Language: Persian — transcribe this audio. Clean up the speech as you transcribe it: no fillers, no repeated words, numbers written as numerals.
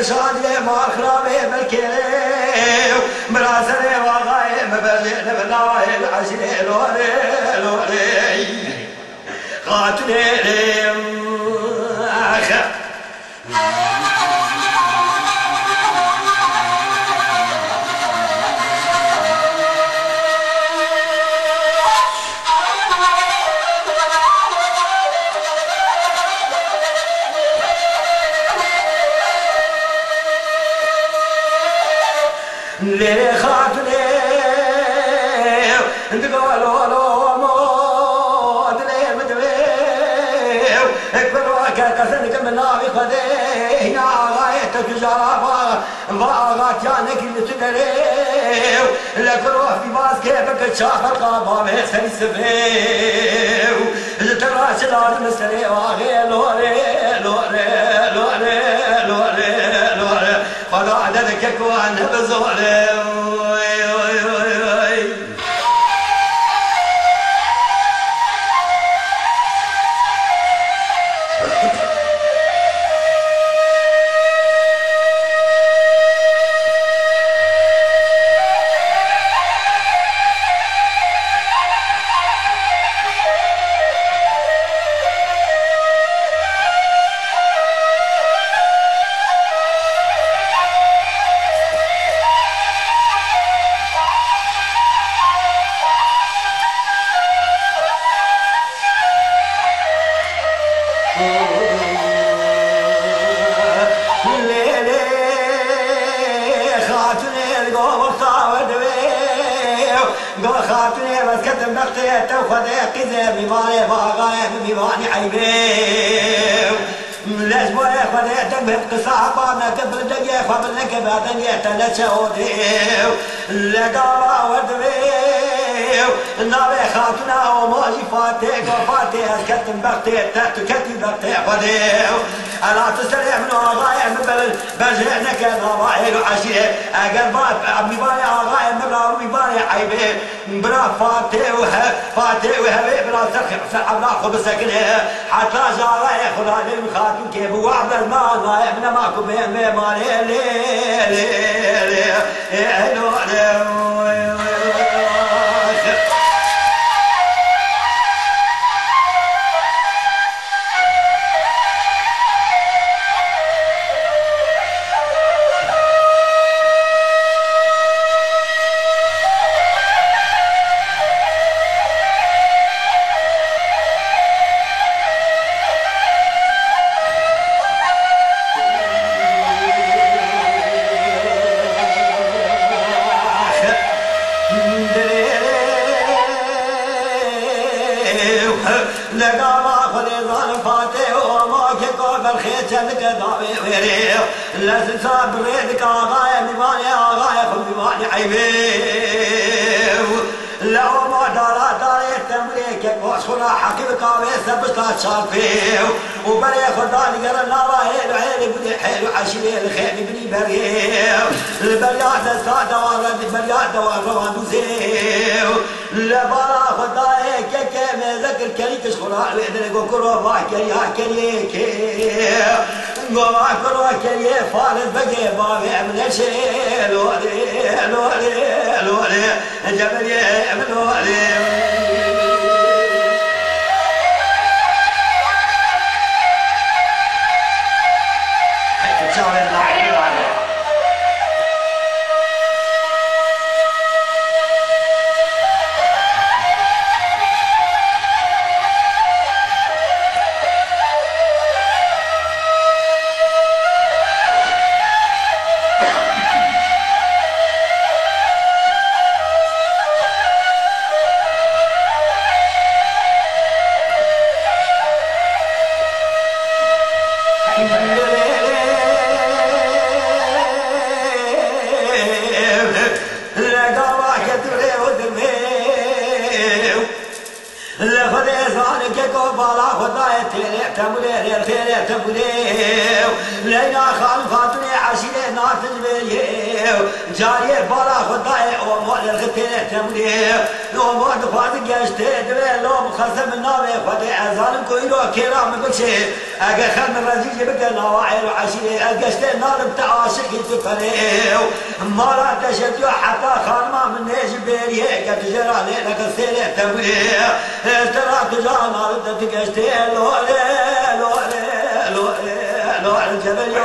صادق ما خرابي بالكيو مراسلي وغايب بزين بلاوي العشري لوري لوري قاتلي اخ لي خاطري تقولوا له مود لي مدوي اكبروا كاسنك من نابي خدي يا غايتك جرافه باغات جانك اللي تدري لك روح في باس كيفك تشاف القابه سري سفيو ترى شلال مستري واغي لوري لوري لوري لوري لوري خذ عددك اكوان بزوري نابي خاتنا وماجي فاتك وفاتي اسكتم بختي تكتي بختي فديو انا تسرع من ورايا من بجعنك ضواحي وعشيه اقربات عمي بالي اغايا من راوي بالي عيبي برا فاتي وهبي برا سرح بلا خبز سكنه حتى جارايا خدا لي خاتم كيف وعد الماء ضايع من ماكو بين مالي لي لازم صاب ريدك آغاية مباني آغاية خذ مباني عيبيو لو ما داري تمريك وصخنا حقيبك آويسة بسطات شارفيو وبري خداني قرر نارا هيلو هيلو بدي حيلو عشري الخيمي بني بريو البريات السادة وارد البريات وارد دوزيو لبارا خداني كيكي مذكر كريك شخنا ويدني قوكرو باكي هاكي قوما كروه كليه فارد بقي بابي من شيء لولي لولي لولي جبلي من لولي تمولي الخير تمولي لينا خان فاطمة عشيرة ناتج بيه جارية بالا خداي ومول الخير تمولي ومول دفاع جشته دبي لو مخزم النابي خدي عزالم كويرو كرام بكشي أجا خم الرزيج بقى نواعي وعشيرة الجشته نار بتعاشق تفريو مرة تشتيو حتى خان ما من نيج بيريه كتجرى لك السيرة تمولي ترى تجانا ردت جشته لولي لولي لولي لولي الجبل